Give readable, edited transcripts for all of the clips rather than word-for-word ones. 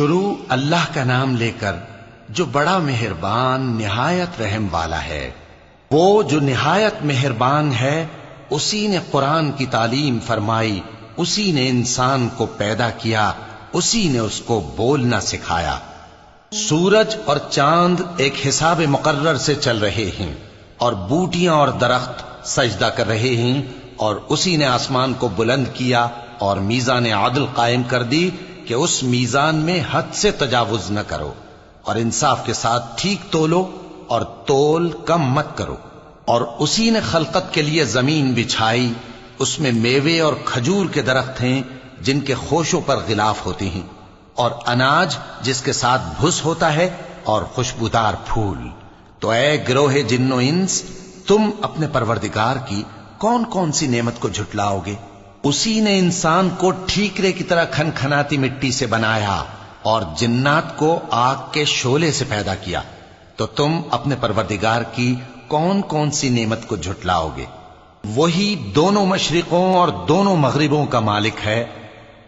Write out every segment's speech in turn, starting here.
شروع اللہ کا نام لے کر جو بڑا مہربان نہایت رحم والا ہے۔ وہ جو نہایت مہربان ہے، اسی نے قرآن کی تعلیم فرمائی، اسی نے انسان کو پیدا کیا، اسی نے اس کو بولنا سکھایا۔ سورج اور چاند ایک حساب مقرر سے چل رہے ہیں، اور بوٹیاں اور درخت سجدہ کر رہے ہیں، اور اسی نے آسمان کو بلند کیا اور میزان عدل قائم کر دی کہ اس میزان میں حد سے تجاوز نہ کرو، اور انصاف کے ساتھ ٹھیک تولو اور تول کم مت کرو۔ اور اسی نے خلقت کے لیے زمین بچھائی، اس میں میوے اور کھجور کے درخت ہیں جن کے خوشوں پر غلاف ہوتے ہیں، اور اناج جس کے ساتھ بھس ہوتا ہے، اور خوشبودار پھول۔ تو اے گروہ جن و انس، تم اپنے پروردگار کی کون کون سی نعمت کو جھٹلاؤ گے؟ اسی نے انسان کو ٹھیکرے کی طرح کھنکھناتی مٹی سے بنایا اور جنات کو آگ کے شعلے سے پیدا کیا، تو تم اپنے پروردگار کی کون کون سی نعمت کو جھٹلاؤ گے؟ وہی دونوں مشرقوں اور دونوں مغربوں کا مالک ہے،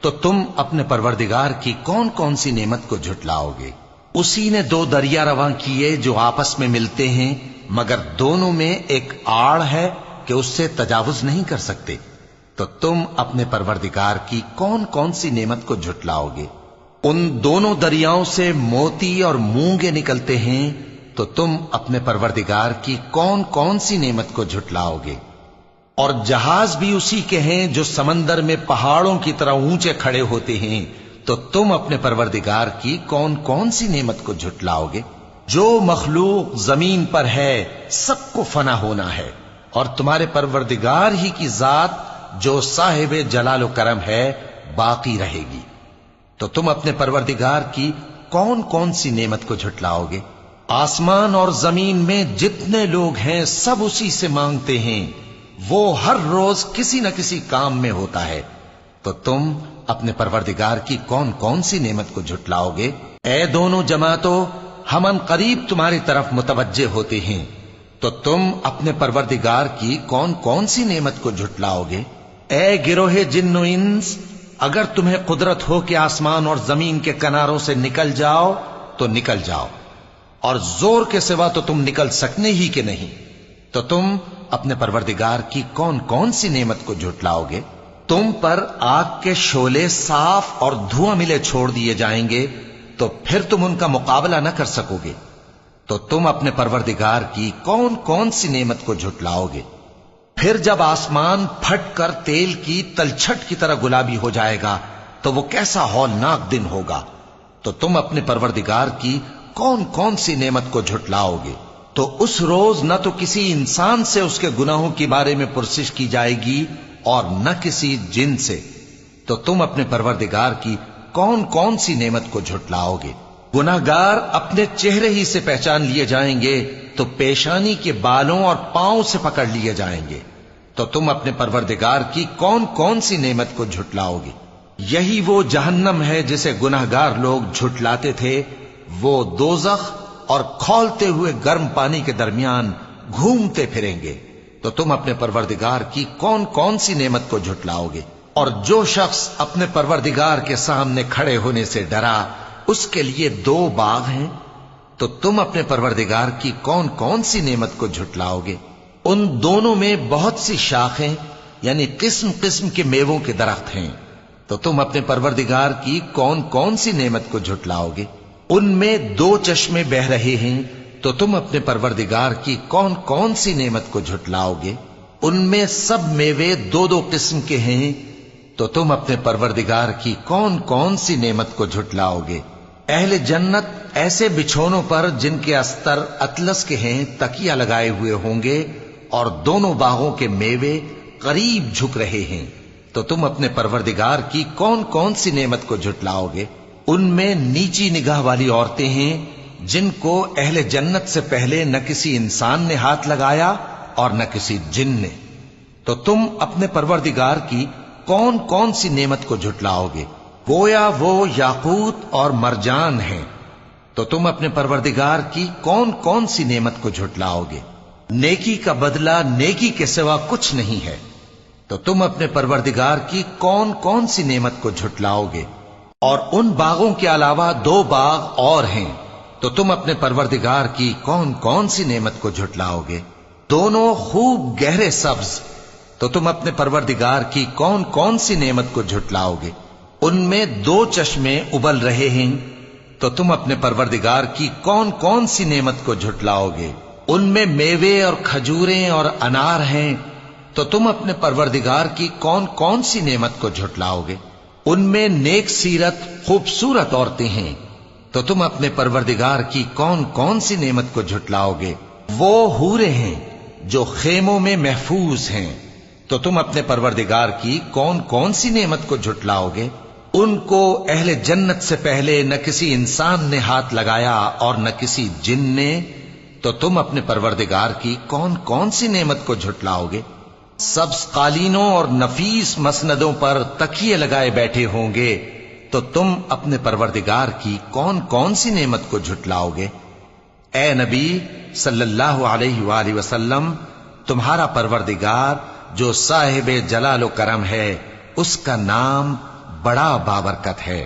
تو تم اپنے پروردگار کی کون کون سی نعمت کو جھٹلاؤ گے؟ اسی نے دو دریا رواں کیے جو آپس میں ملتے ہیں، مگر دونوں میں ایک آڑ ہے کہ اس سے تجاوز نہیں کر سکتے، تو تم اپنے پروردگار کی کون کون سی نعمت کو جھٹلاؤ گے؟ ان دونوں دریاؤں سے موتی اور مونگے نکلتے ہیں، تو تم اپنے پروردگار کی کون کون سی نعمت کو جھٹلاؤ گے؟ اور جہاز بھی اسی کے ہیں جو سمندر میں پہاڑوں کی طرح اونچے کھڑے ہوتے ہیں، تو تم اپنے پروردگار کی کون کون سی نعمت کو جھٹلاؤ گے؟ جو مخلوق زمین پر ہے سب کو فنا ہونا ہے، اور تمہارے پروردگار ہی کی ذات جو صاحب جلال و کرم ہے باقی رہے گی۔ تو تم اپنے پروردگار کی کون کون سی نعمت کو جھٹلاؤ گے؟ آسمان اور زمین میں جتنے لوگ ہیں سب اسی سے مانگتے ہیں، وہ ہر روز کسی نہ کسی کام میں ہوتا ہے، تو تم اپنے پروردگار کی کون کون سی نعمت کو جھٹلاؤ گے؟ اے دونوں جماعتوں، ہم ان قریب تمہاری طرف متوجہ ہوتے ہیں، تو تم اپنے پروردگار کی کون کون سی نعمت کو جھٹلاؤ گے؟ اے گروہ جن و انس، اگر تمہیں قدرت ہو کہ آسمان اور زمین کے کناروں سے نکل جاؤ تو نکل جاؤ، اور زور کے سوا تو تم نکل سکنے ہی کہ نہیں، تو تم اپنے پروردگار کی کون کون سی نعمت کو جھٹلاؤ گے؟ تم پر آگ کے شعلے صاف اور دھواں ملے چھوڑ دیے جائیں گے، تو پھر تم ان کا مقابلہ نہ کر سکو گے، تو تم اپنے پروردگار کی کون کون سی نعمت کو جھٹلاؤ گے؟ پھر جب آسمان پھٹ کر تیل کی تلچھٹ کی طرح گلابی ہو جائے گا تو وہ کیسا ہولناک دن ہوگا، تو تم اپنے پروردگار کی کون کون سی نعمت کو جھٹلاؤ گے؟ تو اس روز نہ تو کسی انسان سے اس کے گناہوں کے بارے میں پرسش کی جائے گی اور نہ کسی جن سے، تو تم اپنے پروردگار کی کون کون سی نعمت کو جھٹلاؤ گے؟ گناہگار اپنے چہرے ہی سے پہچان لیے جائیں گے، تو پیشانی کے بالوں اور پاؤں سے پکڑ لیے جائیں گے، تو تم اپنے پروردگار کی کون کون سی نعمت کو جھٹلاؤ گے؟ یہی وہ جہنم ہے جسے گناہگار لوگ جھٹلاتے تھے، وہ دوزخ اور کھولتے ہوئے گرم پانی کے درمیان گھومتے پھریں گے، تو تم اپنے پروردگار کی کون کون سی نعمت کو جھٹلاؤ گے؟ اور جو شخص اپنے پروردگار کے سامنے کھڑے ہونے سے ڈرا، اس کے لیے دو باغ ہیں، تو تم اپنے پروردگار کی کون کون سی نعمت کو جھٹلاؤ گے؟ ان دونوں میں بہت سی شاخیں یعنی قسم قسم کے میووں کے درخت ہیں، تو تم اپنے پروردگار کی کون کون سی نعمت کو جھٹلاؤ گے؟ ان میں دو چشمے بہ رہے ہیں، تو تم اپنے پروردگار کی کون کون سی نعمت کو جھٹلاؤ گے؟ ان میں سب میوے دو دو قسم کے ہیں، تو تم اپنے پروردگار کی کون کون سی نعمت کو جھٹلاؤ گے؟ اہل جنت ایسے بچھونوں پر جن کے استر اطلس کے ہیں تکیہ لگائے ہوئے ہوں گے، اور دونوں باغوں کے میوے قریب جھک رہے ہیں، تو تم اپنے پروردگار کی کون کون سی نعمت کو جھٹلاؤ گے؟ ان میں نیچی نگاہ والی عورتیں ہیں جن کو اہل جنت سے پہلے نہ کسی انسان نے ہاتھ لگایا اور نہ کسی جن نے، تو تم اپنے پروردگار کی کون کون سی نعمت کو جھٹلاؤ گے؟ گویا وہ یاقوت اور مرجان ہیں، تو تم اپنے پروردگار کی کون کون سی نعمت کو جھٹلاؤ گے؟ نیکی کا بدلہ نیکی کے سوا کچھ نہیں ہے، تو تم اپنے پروردگار کی کون کون سی نعمت کو جھٹلاؤ گے؟ اور ان باغوں کے علاوہ 2 باغ اور ہیں، تو تم اپنے پروردگار کی کون کون سی نعمت کو جھٹلاؤ گے؟ دونوں خوب گہرے سبز، تو تم اپنے پروردگار کی کون کون سی نعمت کو جھٹلاؤ گے؟ ان میں 2 چشمے ابل رہے ہیں، تو تم اپنے پروردگار کی کون کون سی نعمت کو جھٹلاؤ گے؟ ان میں میوے اور کھجوریں اور انار ہیں، تو تم اپنے پروردگار کی کون کون سی نعمت کو جھٹلاؤ گے؟ ان میں نیک سیرت خوبصورت عورتیں ہیں، تو تم اپنے پروردگار کی کون کون سی نعمت کو جھٹلاؤ گے؟ وہ حوریں ہیں جو خیموں میں محفوظ ہیں، تو تم اپنے پروردگار کی کون کون سی نعمت کو جھٹلاؤ گے؟ ان کو اہل جنت سے پہلے نہ کسی انسان نے ہاتھ لگایا اور نہ کسی جن نے، تو تم اپنے پروردگار کی کون کون سی نعمت کو جھٹلاؤ گے؟ سبز قالینوں اور نفیس مسندوں پر تکیے لگائے بیٹھے ہوں گے، تو تم اپنے پروردگار کی کون کون سی نعمت کو جھٹلاؤ گے؟ اے نبی صلی اللہ علیہ وآلہ وسلم، تمہارا پروردگار جو صاحب جلال و کرم ہے، اس کا نام بڑا بابرکت ہے۔